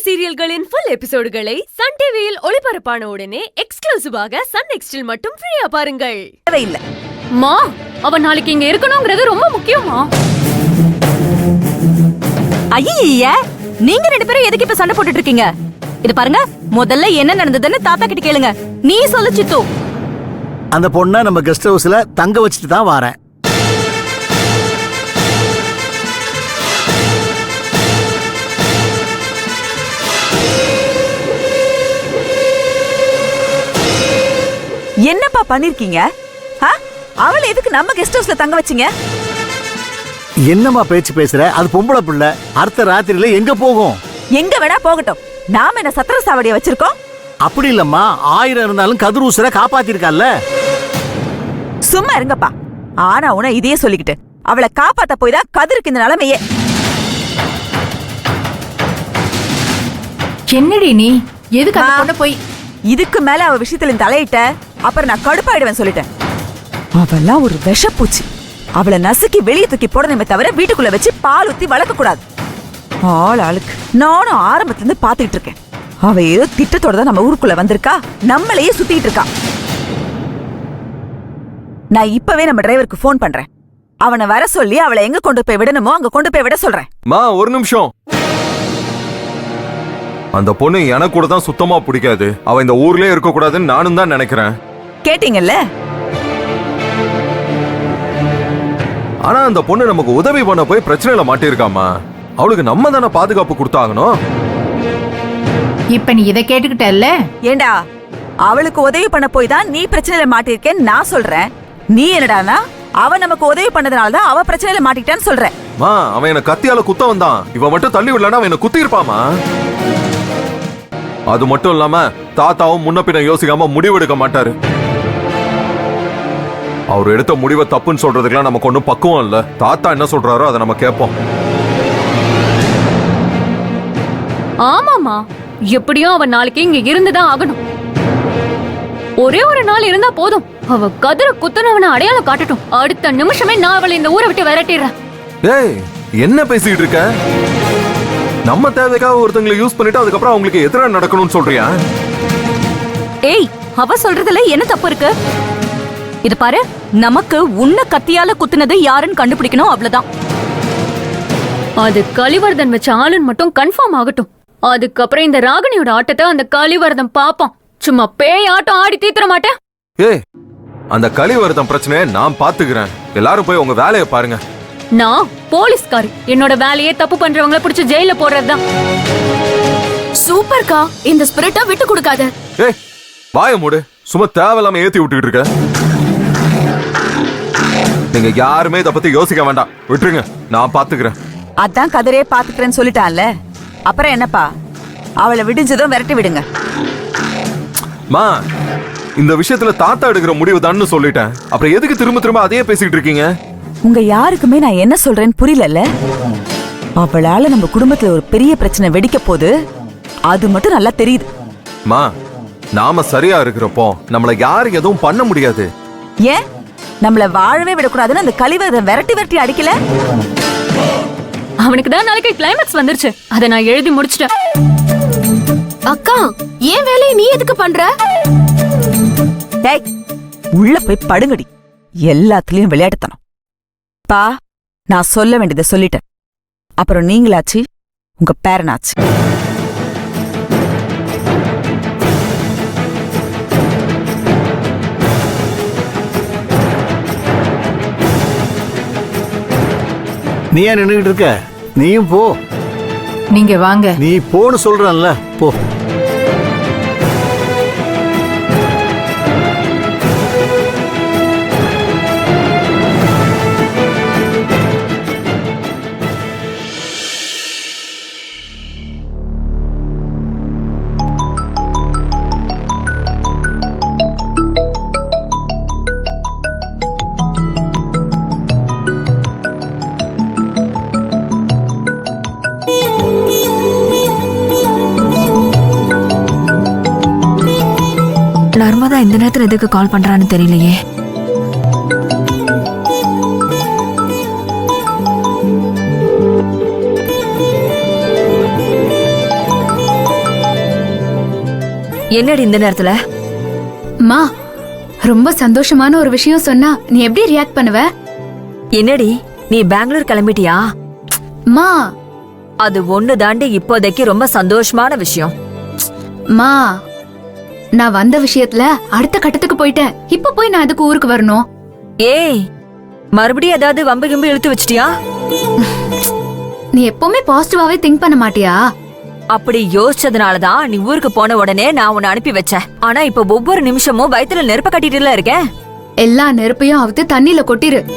சீரியல்களின் full எபிசோடுகளை Sun டிவியில் ஒளிபரப்பான உடனே எக்ஸ்க்ளூசிவாக சன் நெக்ஸ்டில் மட்டும் ஃப்ரீயா பாருங்கள். இல்ல மா, அவ நாளைக்கு இங்க இருக்கணும்ங்கிறது ரொம்ப முக்கியமா? ஐய, நீங்க ரெண்டு பேரும் எதுக்கு இப்ப சண்டை போட்டுட்டு இருக்கீங்க? இது பாருங்க, முதல்ல என்ன நடந்ததுன்னு தாத்தா கிட்ட கேளுங்க. நீ சொல்லு சித்து. அந்த பொண்ணை நம்ம கெஸ்ட் ஹவுஸ்ல தங்க வச்சுட்டு தான் வாரேன். என்னப்பா பண்ணிருக்கீங்க? அவளை எதுக்கு நம்ம கெஸ்ட் ஹவுஸ்ல தங்க வச்சீங்க? என்னம்மா பேச்சு பேசுற? அது பொம்பளை பிள்ளை, அடுத்த ராத்திரியில எங்க போகும்? எங்க வேணா போகட்டும். நாம என்ன சத்திர சாவடிய வச்சிருக்கோம்? அப்படி இல்லம்மா, 1000 இருந்தாலும் கதிர் உசுரை காப்பாத்திருக்கால. சும்மா இருங்கப்பா. ஆனா உன இதையே சொல்லிக்கிட்டு அவளை காப்பாத்த போய் தான் கதிருக்கு இந்த நிலைமையே. என்னடி நீ எதுக்கு அந்த பொண்ண போய் இதுக்கு மேல அவ விஷயத்துல தலையிட்ட அப்புறம் நான் கடுப்பாயிடுவேன் சொல்லிட்டேன். அவெல்லாம் ஒரு விஷப்பூச்சி. அவளை நசுக்கி வெளியே தூக்கி போடணுமே தவிர வீட்டுக்குள்ள வச்சு பால் ஊத்தி வளர்க்க கூடாது. ஆளுக்கு நானும் ஆரம்பத்துல இருந்து பாத்துக்கிட்டு இருக்கேன். அவ ஏதோ திட்டத்தோட தான் நம்ம ஊருக்குள்ள வந்திருக்கா, நம்மளையே சுத்திட்டு இருக்கா. நான் இப்பவே நம்ம டிரைவருக்கு போன் பண்றேன். அவனை வர சொல்லி அவளை எங்க கொண்டு போய் விடணுமோ அங்க கொண்டு போய் விட சொல்றேன். ஒரு நிமிஷம். அந்த பொண்ணு எனக்கு கூட தான் சுத்தமா பிடிக்காது. அவ இந்த ஊர்லயே இருக்க கூடாதுன்னு நானும் தான் நினைக்கிறேன். கேட்டீங்கல்ல? ஆனா அந்த பொண்ணு நமக்கு உதவி பண்ண போய் பிரச்சனையில மாட்டிருக்காமா. அவளுக்கு நம்ம தானே பாதுகாப்பு கொடுத்தாகணும். இப்ப நீ இதை கேட்டுக்கிட்டல்ல? ஏண்டா, அவளுக்கு உதவி பண்ண போய் தான் நீ பிரச்சனையில மாட்டிருக்கேன்னு நான் சொல்றேன். நீ என்னடானா அவ நமக்கு உதவி பண்ணதுனால தான் அவ பிரச்சனையில மாட்டிக்கிட்டான்னு சொல்ற. அவன் என்ன கத்தியால குத்த வந்தான். இவ மட்டும் தள்ளி விடலன்னா அவன் என்ன குத்தி இருப்பாமா. அது மட்டும் இல்லாம தாத்தாவும் முன்ன பின்ன யோசிக்காம முடிவெடுக்க மாட்டாரு. அவர் எடுத்த முடிவை தப்புன்னு சொல்றதுக்கெல்லாம் நமக்கு ஒன்னும் பக்குவம் இல்ல. தாத்தா என்ன சொல்றாரோ அதை நம்ம கேட்போம். ஆமாமா, எப்படியும் அவ நாளைக்கு இங்க இருந்துதான் ஆகணும். ஒரே ஒரு நாள் இருந்தா போதும். அவ கதிர குத்துனவன அடையாளம் காட்டட்டும். அடுத்த நிமிஷமே நான் அவளை இந்த ஊரை விட்டு விரட்டிடுறேன். ஏய், என்ன பேசிட்டு இருக்க? நம்ம தேவைக்காக ஒருத்தங்களை யூஸ் பண்ணிட்டு அதுக்கப்புறம் அவங்களுக்கு எதிராக நடக்கணும்னு சொல்றியா? ஏய், அவ சொல்றதுல என்ன தப்பு இருக்கு? இது பாரு, நமக்கு உன்ன கத்தியால குத்துனது யாருன்னு கண்டுபிடிக்கணும், அவ்வளவுதான். அது கலிவர்தன் வச்ச ஆளுன்னு மட்டும் கன்ஃபார்ம் ஆகட்டும். அதுக்கப்புறம் இந்த ராகினியோட ஆட்டத்தை அந்த கலிவர்தன் பாப்பான். சும்மா பேய் ஆட்டம் ஆடி தீத்துற மாட்டேன். ஏய், அந்த கலிவர்தன் பிரச்சனையை நான் பாத்துக்கிறேன். எல்லாரும் போய் உங்க வேலையை பாருங்க. நான் போலீஸ்காரி. என்னோட வேலையே தப்பு பண்றவங்கள பிடிச்சு ஜெயில போடுறதுதான். சூப்பர்க்கா, இந்த ஸ்பிரிட்டா விட்டு கொடுக்காத. ஏய், வாய மூடு. சும்மா தேவையில்லாம ஏத்தி விட்டுக்கிட்டு இருக்க. நீங்க யாருமே இத பத்தி யோசிக்க வேண்டாம், விட்டுருங்க, நான் பாத்துக்கிறேன். அதான் கதிரே பாத்துக்கிறேன்னு சொல்லிட்டான்ல, அப்புறம் என்னப்பா? அவளை விடிஞ்சதும் விரட்டி விடுங்க. இந்த விஷயத்துல தாத்தா எடுக்கிற முடிவு தான் சொல்லிட்டேன். அப்புறம் எதுக்கு திரும்ப திரும்ப அதையே பேசிட்டு இருக்கீங்க? உங்க யாருக்குமே நான் என்ன சொல்றேன்னு புரியல. அவளால நம்ம குடும்பத்துல ஒரு பெரிய பிரச்சனை வெடிக்க போது, அது மட்டும் நல்லா தெரியுது. நாம சரியா இருக்கிறப்போ நம்மள யாரும் எதுவும் பண்ண முடியாது. ஏன் நம்மள வாழவே விடக்கூடாதுன்னு அந்த கலிவர்தனை விரட்டி விரட்டி அடிக்கல? அவனுக்கு தான் நாளைக்கு கிளைமேக்ஸ் வந்துருச்சு. அதை நான் எழுதி முடிச்சிட்டேன். அக்கா, ஏன் வேலையை நீ எதுக்கு பண்ற? டேய், உள்ள போய் படுங்கடி. எல்லாத்துலயும் விளையாட்டுத்தனம். பா, நான் சொல்ல வேண்டியதை சொல்லிட்டேன். அப்புறம் நீங்களாச்சு, உங்க பேரனாச்சு. நீ ஏன் நின்றுகிட்டு இருக்க? நீயும் போ. நீங்க வாங்க. நீ போன்னு சொல்றல்ல, போ. நர்மதா இந்த நேரத்துல எதுக்கு கால் பண்றான்னு தெரியலையே. என்னடி இந்த நேரத்துல? மா ரொம்ப சந்தோஷமான ஒரு விஷயம் சொன்னா நீ எப்படி ரியாக்ட் பண்ணுவ? என்னடி நீ பெங்களூர் கிளம்பிட்டியா? மா அது ஒண்ணு தாண்டி இப்போதைக்கு ரொம்ப சந்தோஷமான விஷயம். மா நான் வந்த விஷயத்துல அடுத்த கட்டத்துக்கு போயிட்டேன். இப்ப போய் நான் அதுக்கு ஊருக்கு வரணும். ஏய், மறுபடியும் ஏதாவது வம்பு கிம்பு இழுத்து வச்சிட்டியா? நீ எப்பவுமே பாசிட்டிவாவே திங்க் பண்ண மாட்டியா? அப்படி யோசிச்சதுனாலதான் நீ ஊருக்கு போன உடனே நான் உன்னை அனுப்பி வச்சேன். ஆனா இப்ப ஒவ்வொரு நிமிஷமும் வயித்துல நெருப்ப கட்டிட்டுல இருக்கேன். எல்லா நெருப்பையும் அவுத்து தண்ணியில கொட்டிரு.